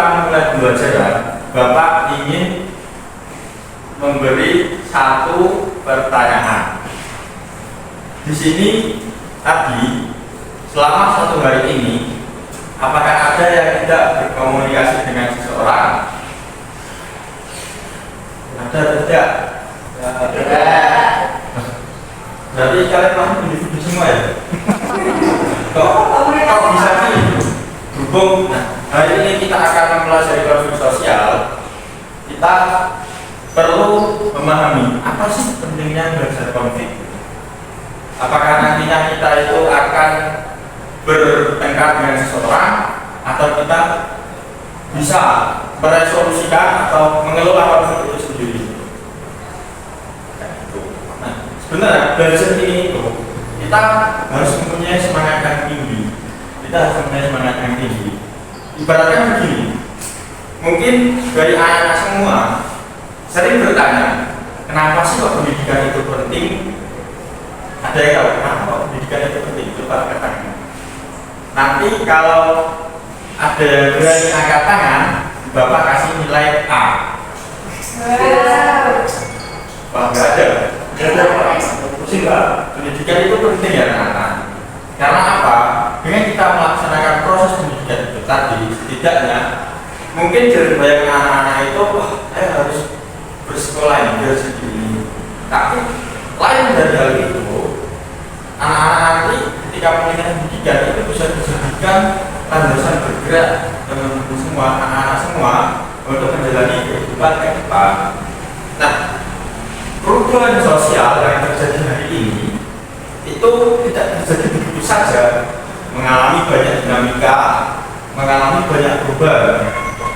kita mulai pembelajaran, Bapak ingin memberi satu pertanyaan. Di sini tadi selama 1 hari ini, apakah ada yang tidak berkomunikasi dengan seseorang? Ada atau tidak? Tidak. Berarti kalian masih individu semua ya? Kok bisa sih? Berhubung, hari ini kita akan mempelajari konflik sosial. Kita perlu memahami apa sih pentingnya belajar konflik. Apakah nantinya kita itu akan bertengkar dengan seseorang, atau kita bisa meresolusikan atau mengelola konflik itu sendiri. Nah, sebenarnya belajar ini itu kita harus mempunyai semangat yang tinggi. Kita harus mempunyai semangat yang tinggi. Ibaratnya begini, mungkin dari anak-anak semua sering bertanya, kenapa sih kok pendidikan itu penting? Ada yang tahu kenapa pendidikan itu penting? Coba katakan. Nanti kalau ada yang berani angkat tangan, Bapak kasih nilai A. Wah, nggak ada. Pusing Pak. Pendidikan itu penting ya anak-anak. Karena apa? Dengan kita melaksanakan proses pendidikan itu tadi, setidaknya mungkin dari bayangan anak-anak itu, wah, saya harus bersekolah ini, harus begini. Tapi lain dari hal itu, anak-anak nanti ketika mengenyam pendidikan itu bisa dijadikan landasan bergerak dengan semua anak-anak semua untuk menjalani kehidupan ke depan. Nah, perubahan sosial yang terjadi hari ini itu tidak terjadi begitu saja, mengalami banyak dinamika, mengalami banyak perubahan,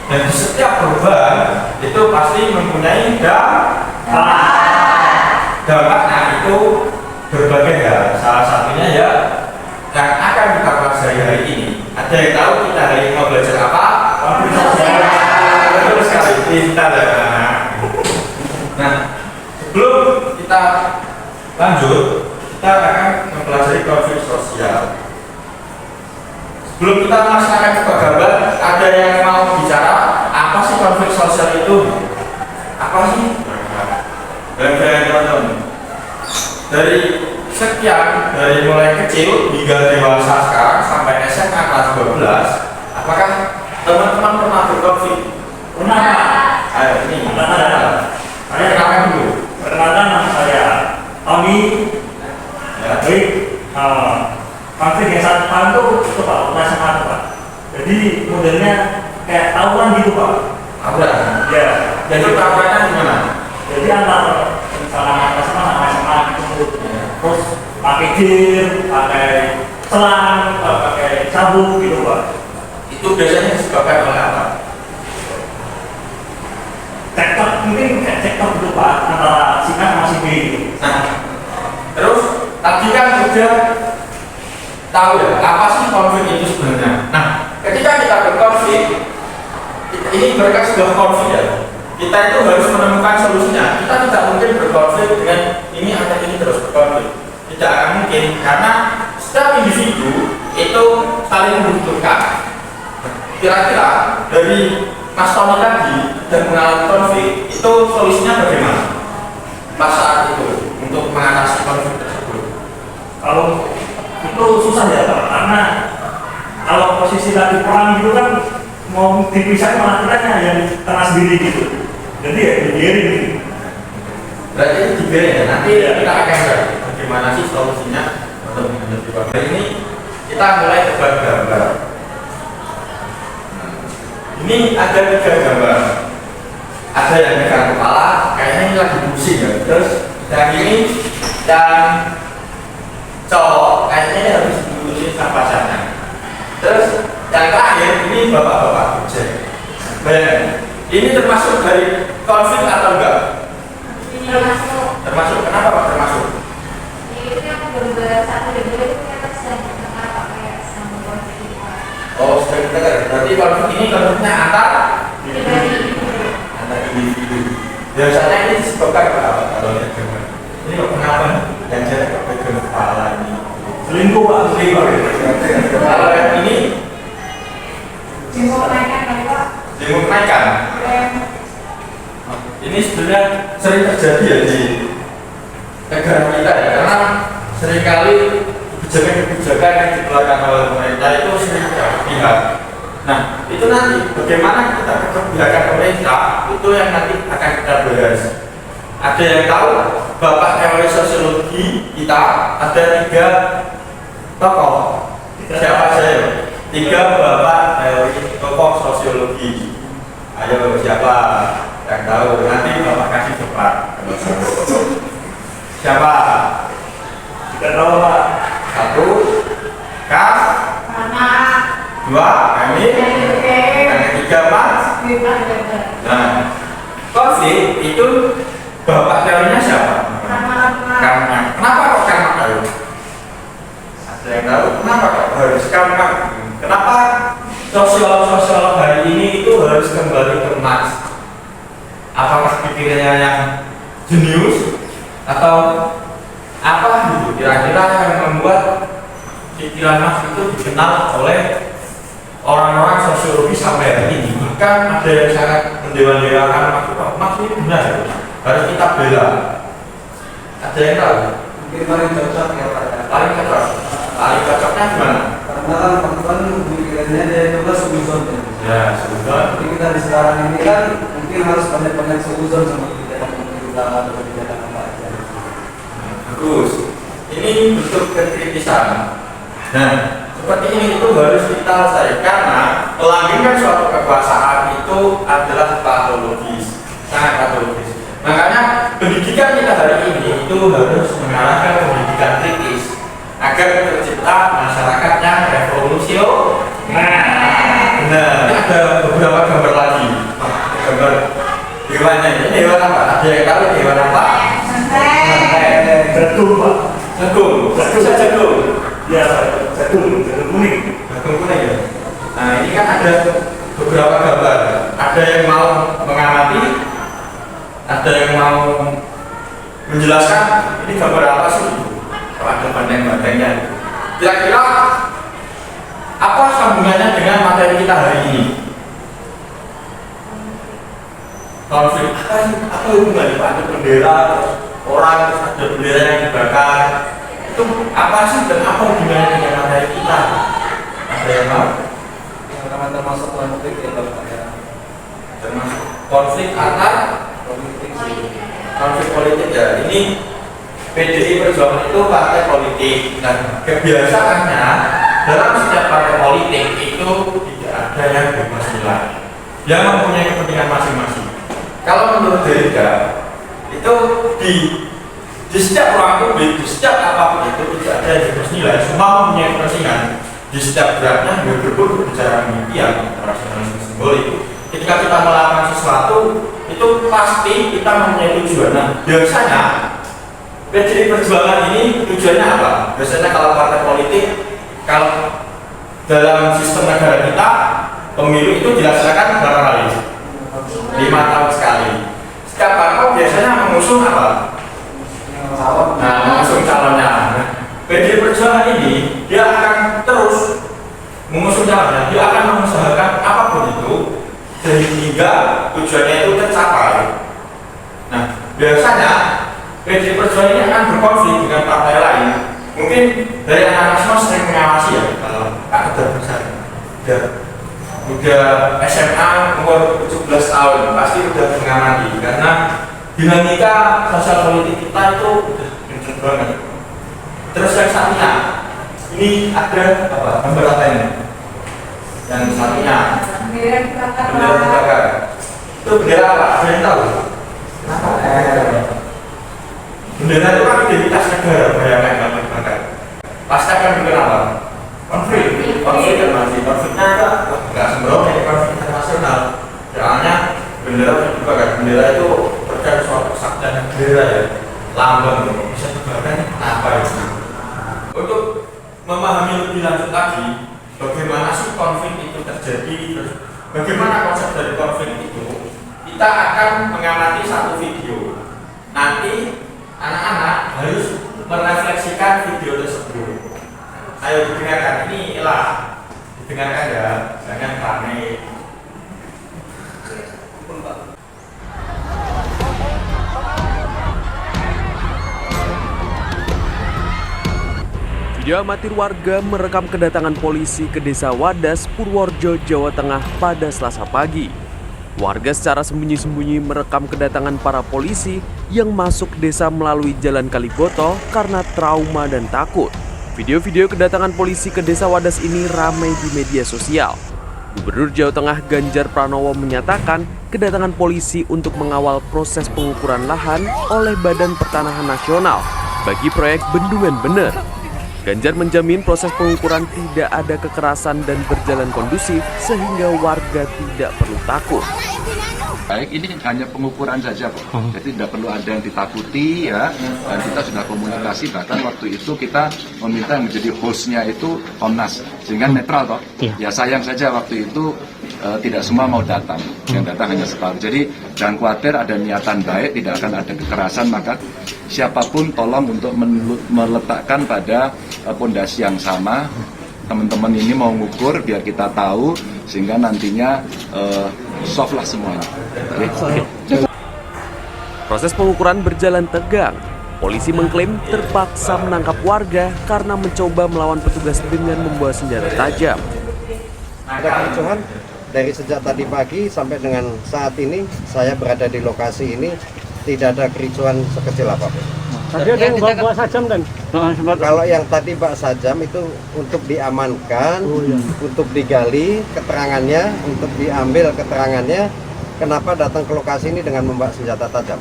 dan di setiap perubahan itu pasti mempunyai dampaknya itu berbagai hal. Salah satunya ya yang akan kita pelajari hari ini. Ada yang tahu kita hari ini mau belajar apa? Konflik sosial. Betul sekali, kita Nah, sebelum kita lanjut, kita akan mempelajari konflik sosial. Sebelum kita melaksanakan gambar, ada yang mau bicara apa sih konflik sosial itu? Apa sih? Dan dari sekian, dari mulai kecil hingga dewasa sekarang sampai SMA kelas 12, apakah teman-teman pernah berkonflik? Pernah. Ayo ini. Saya kenalkan dulu. Perkenalkan nama saya Tony. Ya. Jadi konflik yang saat depan itu Pak, SMA itu Pak. Jadi modelnya kayak tawuran gitu Pak. Tawuran. Ya. Jadi tawurannya gimana? Jadi antara misalnya SMA itu terus pakai jir, pakai selang, pakai sabuk gitu Pak. Itu biasanya disebabkan oleh apa? Cekcok, mungkin kayak cekcok gitu Pak, antara si A sama si B gitu. Nah, terus tadi kan sudah tahu ya apa sih konflik itu sebenarnya. Nah, ketika kita berkonflik, ini berkat sebuah konflik ya. Kita itu harus menemukan solusinya. Kita tidak mungkin berkonflik dengan ini atau ini terus berkonflik. Tidak akan mungkin, karena setiap individu itu saling membutuhkan. Kira-kira dari Mas Tony tadi dan mengalami konflik, itu solusinya bagaimana? Pas saat itu untuk mengatasi konflik tersebut. Kalau itu susah ya Pak, karena kalau posisi lagi perang gitu kan mau dipisah malah kitanya yang tengah sendiri gitu. Jadi ya dibiarin gitu. Berarti itu dibiarin ya. Nanti kita akan lihat bagaimana sih solusinya untuk menghadapi konflik ini. Kita mulai tebak gambar. Ini ada 3 gambar. Ada yang pegang kepala, kayaknya ini lagi pusing ya. Terus yang ini yang cowok, kayaknya ini habis diurusin sama pacarnya. Terus yang terakhir ini bapak-bapak bujang. Bayangin, ini termasuk dari konflik atau enggak? Termasuk. Termasuk, kenapa Pak termasuk? Itu yang gambar 1 dan 2 itu ternyata sedang bertengkar Pak, kayak sedang berkonflik. Oh, sudah dengar. Berarti konflik ini konfliknya antar individu. Biasanya ini disebabkan apa kalau yang gambar? Ini kok kenapa yang saya pegang kepala ini? Selingkuh Pak, Kalau yang ini Jempol naikkan kali Pak. demo kenaikan. Ini sebenarnya sering terjadi ya di negara kita ya, karena seringkali kebijakan-kebijakan yang dikeluarkan oleh pemerintah itu sering berpihak. Nah, itu nanti bagaimana kita kebijakan pemerintah itu yang nanti akan kita bahas. Ada yang tahu Bapak teori sosiologi kita ada 3 tokoh. Siapa saya? 3 Bapak teori tokoh sosiologi. Ayo siapa yang tahu? Nanti Bapak kasih cepat. Siapa? Tidak tahu Pak. 1 Kak. 2 Kami. Yang ketiga Mas. Nah, konflik itu Bapak teorinya siapa? Karena. Kenapa kok karena tahu? Ada yang tahu kenapa kok harus karena? Kenapa sosiolog hari ini itu harus kembali ke Marx? Apakah pikirannya yang jenius atau apa gitu? Kira-kira yang membuat pikiran Marx itu dikenal oleh orang-orang sosiologi sampai hari ini. Bahkan ada yang sangat mendewa-dewakan Marx ini benar, harus kita bela. Ada yang tahu? Mungkin paling cocok ya Pak. Paling cocok. Paling cocoknya gimana? Karena kan teman-teman pikirannya dia itu kan suzon ya. Ya, sudah. Jadi kita di sekarang ini kan mungkin harus banyak-banyak suzon sama kita atau kebijakan apa aja. Bagus. Ini bentuk kekritisan. Nah, seperti ini itu harus kita lestarikan karena pelanggaran suatu kekuasaan itu adalah patologis, sangat patologis. Makanya pendidikan kita hari ini itu harus mengarah ke pendidikan kritis agar tercipta masyarakat yang revolusioner. Nah, ini ada beberapa gambar lagi. Gambar hewannya ini hewan apa? Ada yang tahu hewan apa? Jagung Pak. Jagung. Bisa jagung. Ya, jagung kuning. Jagung kuning ya. Nah, ini kan ada beberapa gambar. Ada yang mau mengamati, ada yang mau menjelaskan ini gambar apa sih? Kalau ada bandeng-bandengnya. Kira-kira apa sambungannya dengan materi kita hari ini? Konflik apa hubungannya Pak? Ada bendera, orang terus ada bendera yang dibakar. Itu apa sih dan apa hubungannya dengan materi kita? Ada yang tahu? Karena termasuk konflik ya Bapak ya. Termasuk konflik antar Politik konflik politik ya. Ini PDI Perjuangan itu partai politik dan kebiasaannya dalam setiap partai politik itu tidak ada yang bebas nilai, yang mempunyai kepentingan masing-masing. Kalau menurut Derrida itu di setiap ruang publik, di setiap apapun itu tidak ada yang bebas nilai, semua mempunyai kepentingan. Di setiap geraknya berburu bicara mimpian rasionalisme simbolik. Ketika kita melakukan sesuatu itu pasti kita mempunyai tujuan. Nah, biasanya PDI Perjuangan ini tujuannya apa? Biasanya kalau partai politik, kalau dalam sistem negara kita pemilu itu dilaksanakan berapa kali? 5 tahun sekali. Setiap parpol biasanya mengusung apa? Nah, mengusung calonnya. PDI Perjuangan ini dia akan terus mengusung calonnya. Dia akan mengusahakan apapun itu sehingga tujuannya itu tercapai. Nah, biasanya PDI Perjuangan ini akan berkonflik dengan partai lain. Mungkin dari anak-anak semua sering mengawasi ya, kalau udah besar, udah SMA umur 17 tahun pasti udah mengamati karena dinamika sosial politik kita itu udah kenceng banget. Terus yang satunya ini ada apa? Gambar apa ini? Yang satunya bendera dibakar. Itu bendera apa? Ada yang tahu? Bendera itu kan identitas negara, bayangkan gambar dibakar. Pasti akan bikin apa? Konflik kan masih konfliknya nggak sembrono ini konflik internasional. Soalnya bendera dibakar. Bendera itu terkait suatu kesaktian negara ya, lambang bisa dibakar apa itu? Untuk memahami lebih lanjut lagi bagaimana sih konflik itu terjadi, terus bagaimana konsep dari konflik itu, kita akan mengamati satu video. Nanti anak-anak harus merefleksikan video tersebut. Ayo didengarkan, inilah didengarkan ya, jangan panik. Video amatir warga merekam kedatangan polisi ke Desa Wadas, Purworejo, Jawa Tengah pada Selasa pagi. Warga secara sembunyi-sembunyi merekam kedatangan para polisi yang masuk desa melalui Jalan Kaliboto karena trauma dan takut. Video-video kedatangan polisi ke Desa Wadas ini ramai di media sosial. Gubernur Jawa Tengah Ganjar Pranowo menyatakan kedatangan polisi untuk mengawal proses pengukuran lahan oleh Badan Pertanahan Nasional bagi proyek Bendungan Bener. Ganjar menjamin proses pengukuran tidak ada kekerasan dan berjalan kondusif sehingga warga tidak perlu takut. Baik, ini hanya pengukuran saja kok. Jadi tidak perlu ada yang ditakuti ya. Dan kita sudah komunikasi, bahkan waktu itu kita meminta yang menjadi hostnya itu Komnas, sehingga netral toh. Ya sayang saja waktu itu tidak semua mau datang. Yang datang hanya setahun. Jadi jangan khawatir, ada niatan baik, tidak akan ada kekerasan, maka siapapun tolong untuk meletakkan pada pondasi yang sama. Teman-teman ini mau ngukur biar kita tahu sehingga nantinya soft lah semuanya. Proses pengukuran berjalan tegang. Polisi mengklaim terpaksa menangkap warga karena mencoba melawan petugas dengan membawa senjata tajam. Ada kericuhan dari sejak tadi pagi sampai dengan saat ini saya berada di lokasi ini, tidak ada kericuhan sekecil apapun. Tadi ada yang bawa sajam kan? Kalau yang tadi Pak Sajam itu untuk diamankan, untuk digali keterangannya, untuk diambil keterangannya, kenapa datang ke lokasi ini dengan membawa senjata tajam.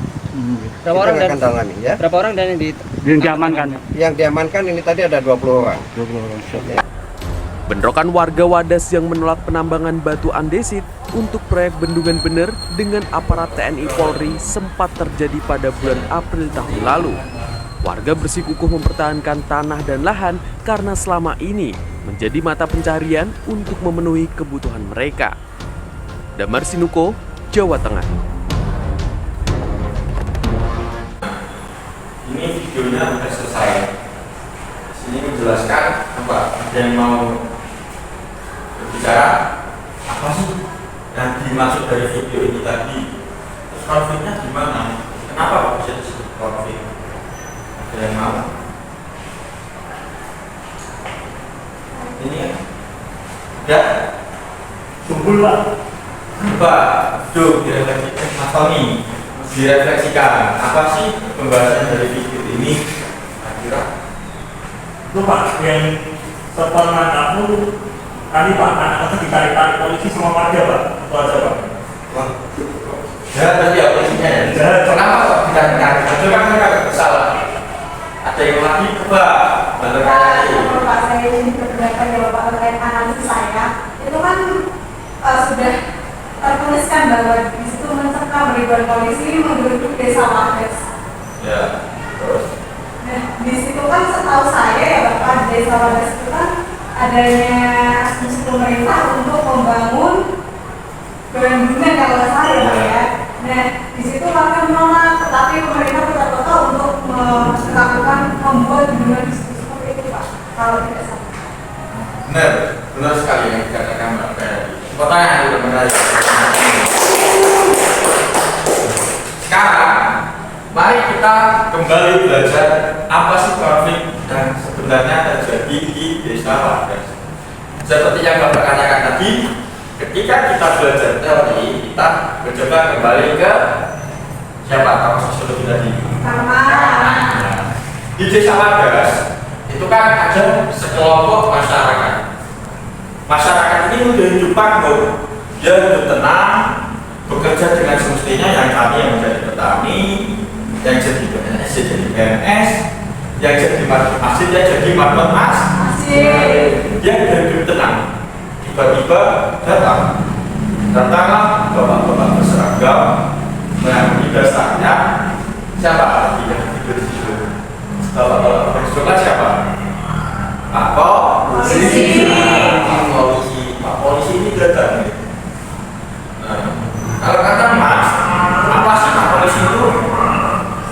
Berapa orang akan dalami ya? Berapa orang dan yang diamankan? Yang diamankan ini tadi ada 20 orang. 20 orang. Ya. Bentrokan warga Wadas yang menolak penambangan batu andesit untuk proyek Bendungan Bener dengan aparat TNI Polri sempat terjadi pada bulan April tahun lalu. Warga bersikukuh mempertahankan tanah dan lahan karena selama ini menjadi mata pencarian untuk memenuhi kebutuhan mereka. Damar Sinuko, Jawa Tengah. Ini videonya sudah selesai. Sini menjelaskan apa ada yang mau berbicara apa sih yang dimaksud dari video ini tadi. Terus konfliknya gimana? Kenapa bisa disebut konflik? Ada yang mau? Ini ya? Udah? Sumpul Pak. Pak, tuh direfleksikan Mas Tony, direfleksikan apa sih pembahasan dari video ini? Kira-kira Itu Pak, yang setelah aku tadi Pak, anak ditarik-tarik polisi semua warga Pak. Itu aja Pak. wah, jahat berarti ya polisinya ya? Jahat. Kenapa kok ditarik-tarik? Itu kan mereka gak bersalah. Ada yang lagi coba bantu Kalau Pak saya ini keberatan ya Bapak terkait analisis saya, itu kan sudah tertuliskan bahwa di situ mencekam ribuan polisi menggeruduk Desa Wadas. ya, terus Nah, di situ kan setahu saya ya Bapak, Desa Wadas itu kan adanya asumsi pemerintah untuk membangun bendungan kalau nggak salah ya Pak ya. Nah, di situ warga menolak, tetapi pemerintah tetap kota untuk melakukan membuat bendungan di situ seperti itu Pak, kalau tidak salah. benar sekali yang dikatakan Mbak Ferry. Pertanyaan udah benar. Sekarang mari kita kembali belajar apa sih konflik dan sebenarnya terjadi di Desa Wadas. Seperti yang Bapak katakan tadi, ketika kita belajar teori, kita mencoba kembali ke siapa kamu sosiologi tadi. Nah, di Desa Wadas itu kan ada sekelompok masyarakat. Masyarakat ini udah hidup makmur, dia hidup tenang, bekerja dengan semestinya, yang kami yang menjadi petani, yang jadi PNS jadi PNS, yang jadi masjid ya jadi masjid. Dia hidup tenang. Tiba-tiba datanglah bapak-bapak berseragam mengambil dasarnya. Siapa lagi yang tidur di situ? Bapak-bapak berseragam siapa? Pak Polisi. Pak Polisi ini datang. Nah, kalau kata Mas, apa sih Pak Polisi itu?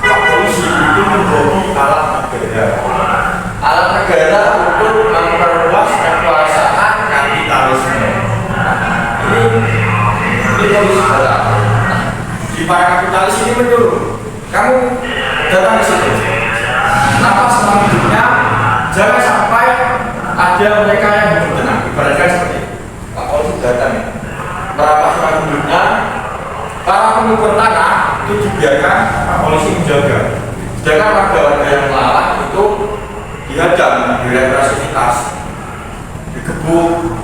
Pak Polisi itu menjadi alat negara. Alat negara untuk memperluas kekuasaan kapitalisme. Ini polisi negara. Di para kapitalis ini menurut kamu datang ke situ. Kenapa selama hidupnya jangan sampai ada mereka yang hidup tenang, ibaratkan seperti itu. Pak Polisi datang ya, merapat penduduknya, para pengukur tanah itu dibiarkan Pak Polisi menjaga. Sedangkan warga-warga yang melawan itu dihadang, direpresifitas, digebuk,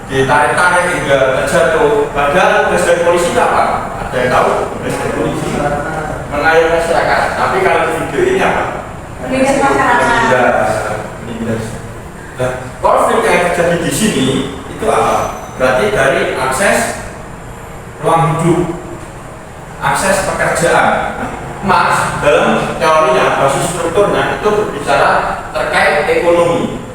ditarik-tarik hingga terjatuh. Padahal tugas dari polisi itu apa? Ada yang tahu? Tugas dari polisi mengayomi masyarakat. Tapi kalau video ini apa? Menindas masyarakat. Menindas. Nah, konflik yang terjadi di sini itu apa? Berarti dari akses ruang hidup, akses pekerjaan. Mas dalam teorinya, basis strukturnya itu berbicara terkait ekonomi.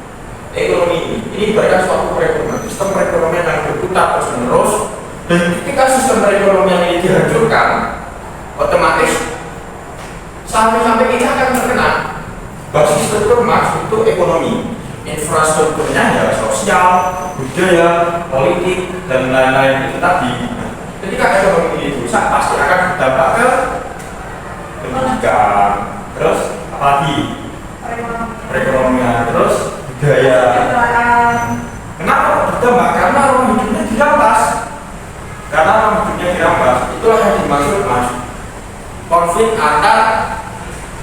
Ekonomi ini ibaratkan suatu perekonomian, sistem perekonomian yang berputar terus menerus, dan ketika sistem perekonomian ini dihancurkan, otomatis sampai kita akan terkena. Basis struktur Mas itu ekonomi, infrastrukturnya ya sosial, budaya, politik, dan lain-lain itu tadi. Ketika ekonomi ini rusak, pasti akan berdampak ke pendidikan, terus apalagi perekonomian, terus budaya. Kenapa berdampak? Karena ruang hidupnya dirampas. Karena ruang hidupnya dirampas, itulah yang dimaksud Mas, konflik antar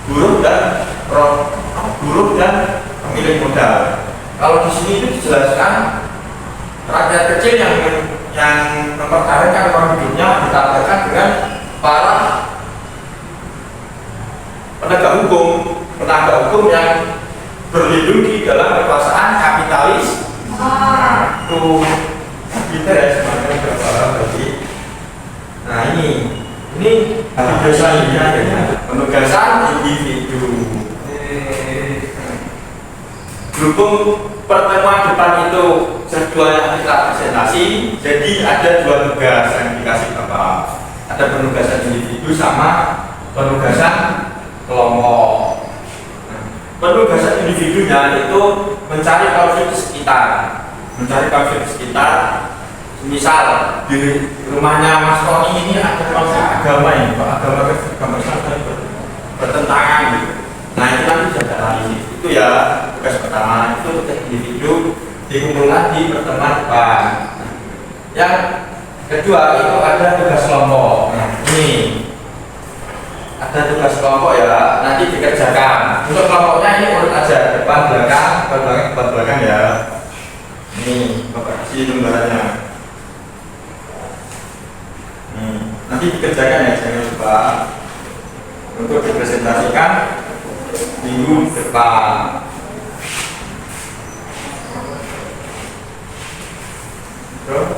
buruh dan pemilik modal. Kalau di sini itu dijelaskan rakyat kecil yang mempertahankan ruang hidupnya ditampilkan dengan para penegak hukum yang berlindung di dalam kekuasaan kapitalis. Itu kita ya semuanya berapa berarti. Nah ini video selanjutnya ya, penugasan individu. Berhubung pertemuan depan itu jadwalnya kita presentasi, jadi ada dua tugas yang dikasih Bapak. Ada penugasan individu sama penugasan kelompok. Penugasan individunya itu mencari konflik sekitar. Misal di rumahnya Mas Tony ini ada konflik agama ini, agama Islam bertentangan gitu. Nah itu nanti bisa analisis. Itu ya tugas pertama, itu tugas individu dikumpulkan di pertemuan depan. Yang kedua itu ada tugas kelompok. Nah ini ada tugas kelompok ya, nanti dikerjakan. Untuk kelompoknya ini urut aja, depan belakang ya. Ini Bapak kasih lembarannya. Nanti dikerjakan ya, jangan lupa untuk dipresentasikan minggu depan. Terus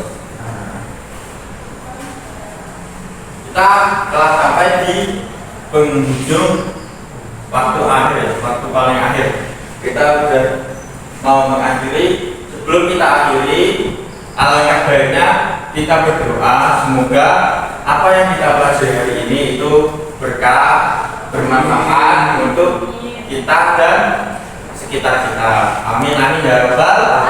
kita telah sampai di penghujung waktu akhir, waktu paling akhir. Kita sudah mau mengakhiri. Sebelum kita akhiri, alangkah baiknya kita berdoa semoga apa yang kita pelajari hari ini itu berkah, bermanfaat untuk kita dan sekitar kita. Amin amin ya rabbal